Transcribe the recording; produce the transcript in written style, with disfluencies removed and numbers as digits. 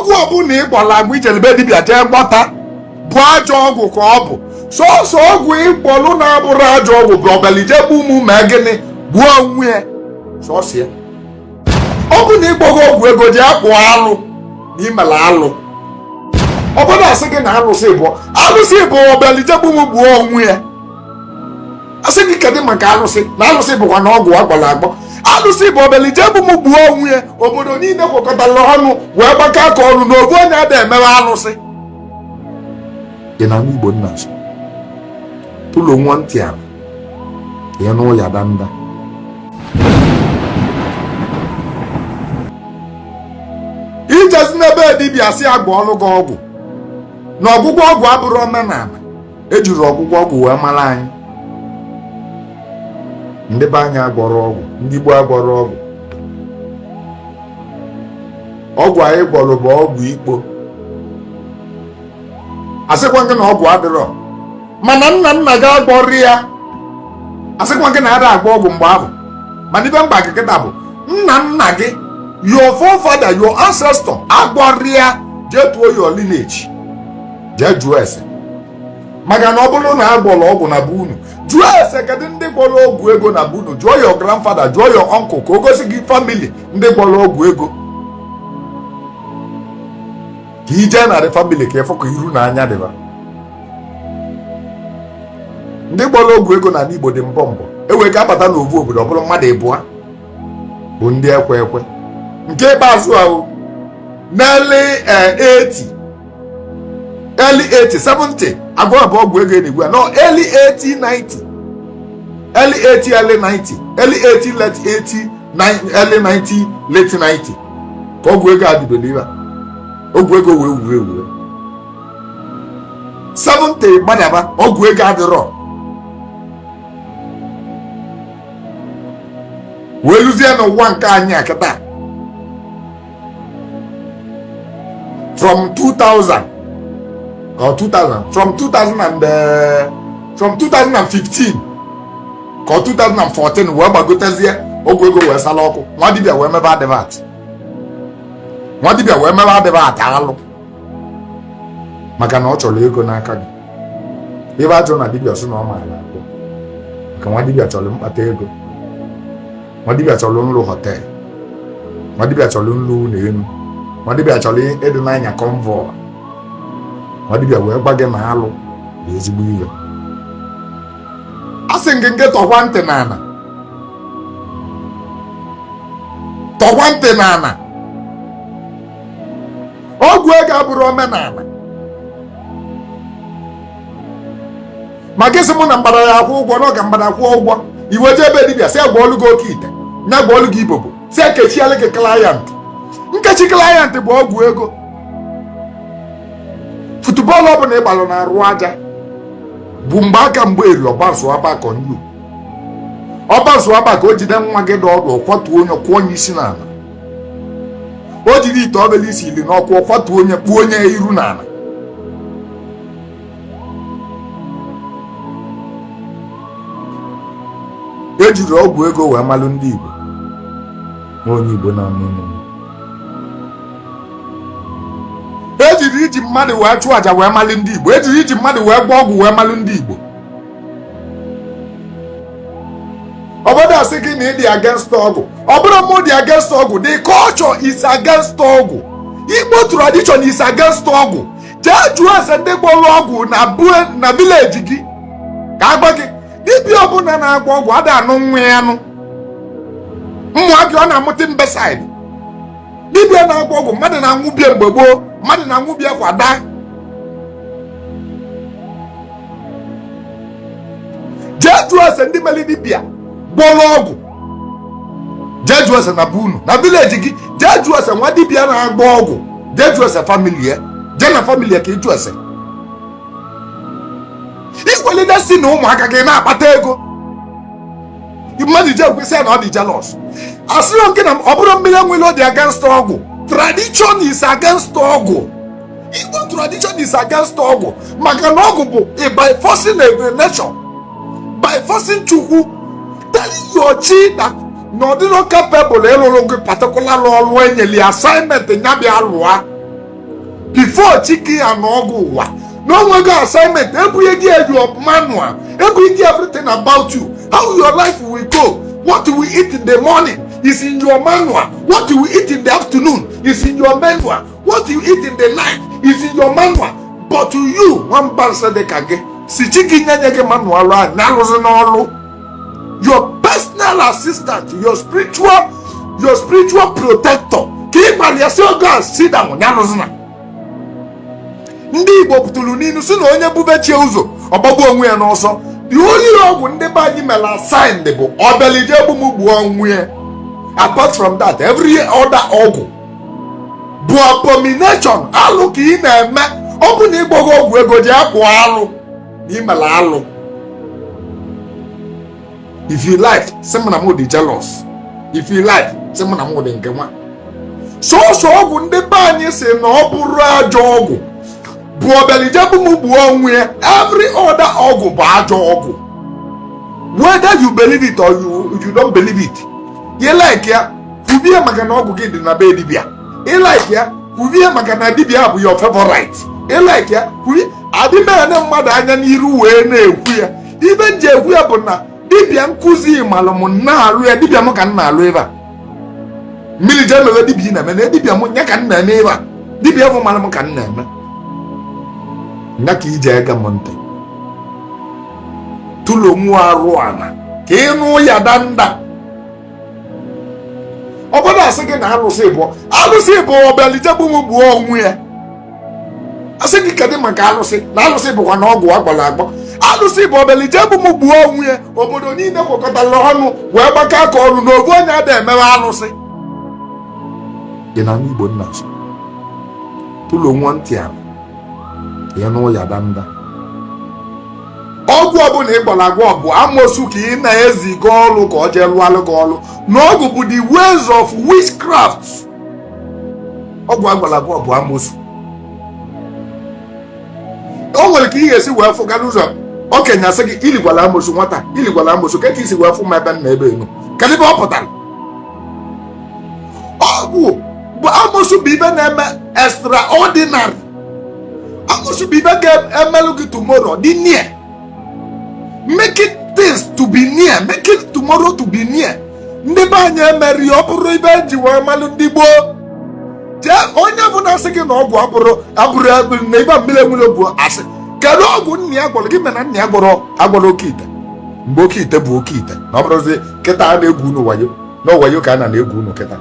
ọgwụ ọbụla ịgbọla agwụ ijelebe dibịa jee gbata bụ ajọ ọgwụ ka ọ bụ. Sọsọ ọgwụ ịgbọlụ na-abụrụ ajọ ọgwụ bụ ọbelijegbu ụmụ ma gịnị gbuo onwe ya sọsọ ya. Ọ bụ na ịgbọghị ọgwụ ego ji akpụ alụ na imela alụ. Obodo asị gị na alụsị bụ ọbelijegbu ụmụ gbuo onwe ya. Asị gị kedụ maka alụsị na alụsị bụkwa na ọgwụ agbọrọ agbọ. Alụsị bụ ọbelijegbu ụmụ gbuo onwe ya. Obodo niile kwekọtara ọnụ wee gbakọ aka ọnụ na obu onye ada emewe alụsị. Ị na Igbo nna nso ụlọ nwa ntị a ya n'ụya danda. Ijezi n'ebe dibịa sị agba ọnụ gị ọgwụ na ọgwụgwọ ọgwụ abụrụ omenala. Ejiri ọgwụgwọ ọgwụ wee mara anyị. Ndị be anyị agwọrọ ọgwụ, ndị Igbo agwọrọ ọgwụ. Ọgwụ anyị gwọrọ bụ ọgwụ ikpo. Asịkwa gị na ọgwụ adịrọ mana nna gị agwọrị ya. Asịkwa gị na ada agba ọgwụ mgbe ahụ mana ibe mgba gị kịta bụ nna gị your forefather your ancestor agwọrị ya. Jee tuo your lineage jee jụọ ese maka na ọ bụrụ na agwọrọ ọgwụ na be unu jụọ ese kedụ ndị gwọrọ ọgwụ ego na be unu. Jụọ your grandfather jụọ your uncle ka o gosi gị family ndị gwọrọ ọgwụ ego ka ije narị family ka ịfụ ka iru na anya dịba. Ndị gbara ọgwụ ego na Igbo dị mbọ ewe ka abata n'ovu obodo ọ bụrụ mmadụ ịbụa bụ ndị ekwe nke ikpeazụ ahụ n'early 80 70 agwa bụ ọgwụ ego n'igwe no early 80 90 early 80 early 90 early 80 late 80 early 90 late 90 ka ọgwụ ego adịbele ibe ọgwụ ego wee wure 70 gbadaba ọgwụ ego adịrọ wee luzie n'ụwa nke anyị akịta from 2000 or 2000 from 2015 ka 2014 wee gbagotezie ọgwụ ego wee sala ọkụ. Nwa dibịa wee mebe adịvat alụ maka na ọ chọrọ ego n'aka gị. Ebe ajọ na dibịa sị na ọ maara agwọ maka nwa dibịa chọrọ mkpata ego. Nwa dibịa chọrọ nlụ họtel, nwa dibịa chọrọ nlụ ụlọ elu, nwa dibịa chọrọ ịdị n'anya convoy. Nwa dibịa wee gwa gị na alụ bụ ezigbo ihe. A sị gị nke tọkwa ntị n'ana ọgwụ ego abụrụ omenala. Ma gị sị mụ na mgbada ya akwụ ụgwọ n'oge mgbada akwụ ụgwọ iwe jee ebe dibịa sị agwọọlụ gị Okeite nya gwọọlụ gị Ibobo sị ekechialụ gị klayant. Nkechi klayant bụ ọgwụ ego. Futubọọlụ ọbụla ịgbalụ na arụ aja bụ mgbe aka mgbe eri ọbazụaba ka nyu ọbazụaba ka o jide nwa gị dị ọdụ ọkwatuo onye kwụọ onye isi n'ala. O jiri ite obele isi ili n'ọkụ ọkwatuo onye kpuo onye iru n'ala. Ejiri ọgwụ ego wee malụ ndị Igbo na onye Igbo na-anụ. Ejiri iji mmadụ wee chụọ aja wee malụ ndị Igbo. Ejiri iji mmadụ wee gba ọgwụ wee malụ ndị Igbo. Obodo asị gị na ị dị against ọgwụ. Ọ bụrụ mụ dị against ọgwụ. The culture is against ọgwụ. Igbo tradition is against ọgwụ. Jee jụọ ese ndị gbọrọ ọgwụ na village gị ka agba gị dibịa ọbụla na-agba ọgwụ ada anụ nwa ya anụ. Mmụọ gị ọ na-amụta mbeside. Dibịa na-agba ọgwụ mmadụ na-anwụbie mgbe gboo, mmadụ na-anwụbie kwada. Jee jụọ ese ndị meli dibịa gbọrọ ọgwụ. Jee jụọ ese na bunu na village gị. Jee jụọ ese nwa dibịa na-agba ọgwụ. Jee jụọ ese family ya. Jee na family ya ka ị jụọ ese. Ikwelide si na ụmụaka gị na-akpata ego. Mmadụ je kwesị na ọ dị jealous. Asịrị nke na ọ bụrụ mmiri enwere ọ dị against ọgwụ. Tradition is against ọgwụ. Igbo tradition is against ọgwụ maka na ọgwụ bụ by forcing a nation, by forcing Chukwu, telling your chi that na ọ dịrọ capable ịrụrụ gị particular ọrụ enyeli assignment ya bịa lụa before chiki and Ogwu. No one got assignment. Every year your manual. Every year everything about you. How your life will go. What we eat in the morning is in your manual. What you eat in the afternoon is in your manual. What you eat in the night is in your manual. But to you, one person they can get. Si chiki nyanyeke manual na your personal assistant, your spiritual protector. Keep on yourself, God, sit down. Ndị Igbo pụtụrụ n'inu si na onye bubechi ụzọ ọgbagbu onwe ya n'ọsọ. The only ọgwụ ndị be anyị mere assigned bụ ọbelije egbumugbu onwe ya. Apart from that, every other ọgwụ bụ abomination. Alụ ka ị na-eme. Ọ bụ na ịgbọghọ ọgwụ ego ji akwụ alụ na imela alụ. If you like, say na mo dey jealous. If you like, say na mo dey nkewa. So ọgwụ ndị be anyị si na ọ bụrụ ajọ ọgwụ. Bụ ọbelije egbumugbu onwe ya. Every other ọgwụ bụ ajọ ọgwụ. Whether you believe it or you don't believe it. You like ya, kwubie maka na ọgwụ gị dị na be dibịa. You like ya, kwubie maka na dibịa bụ your favorite. You like ya, kwubie adịmere na mmadụ anya n'iru wee na-ekwu ya. Ibe nje ekwu ya bụ na dibịa nkụzi malụ m na-alụ ya, dibịa m ka m na-alụ ebe a. Mmiri je mewe dibịa na-eme na dibịa m nya ka m na-eme ebe a. Dibịa bụ malụ m ka m na-eme. Nya ka ije ega m ntị. Tulo nwa arụ ana ka ịnụ ya danda. Obodo asị gị na alụsị bụ ọbelije egbumugbu onwe ya. Asị gị kedụ maka alụsị na alụsị bụkwa na ọgwụ agbara agbọ. Alụsị bụ ọbelije egbumugbu onwe ya. Obodo niile kwekọtara ọnụ wee gbakọ aka ọrụ na ofu onye ada emewe alụsị. Dị na Igbo nna so tụlụ nwa ntị ahụ ya nụ ya danda. Ọgwụ ọbụla ịgbara agwọ bụ amosu ka ị na-eziga ọrụ ka ọ jee lụọlụ gị ọrụ. N'ọgwụ bụ the ways of witchcraft. Ọgwụ agbara agwọ bụ amosu. O nwere ka ị ga-esi wee fụ gara ụzọ okenye asị gị iligwala amosu nwata iligwala amosu ka isi wee fụ ma ebe nna ebe enu kedụ ebe ọ pụtara. Ọgwụ bụ amosu bụ ibe na-eme extraordinary. Amosu bụ ibe ga-emelụ gị tomorrow dị near. Making things to be near, making tomorrow to be near. Ndị be anyị emeri ọ bụrụ ibe eji wee malụ ndị gboo. Jee onye bụ na-asị gị na ọgwụ abụrụ na ibe mmiri enwere bụ asị. Kedu ọgwụ nna ya gwọrọ gị mere nna ya agwọrọ Okeite mgbe Okeite bụ Okeite na ọ bụrụzi kịta a na-egwu unu wayo na wayo ka a na-egwu unu kịta.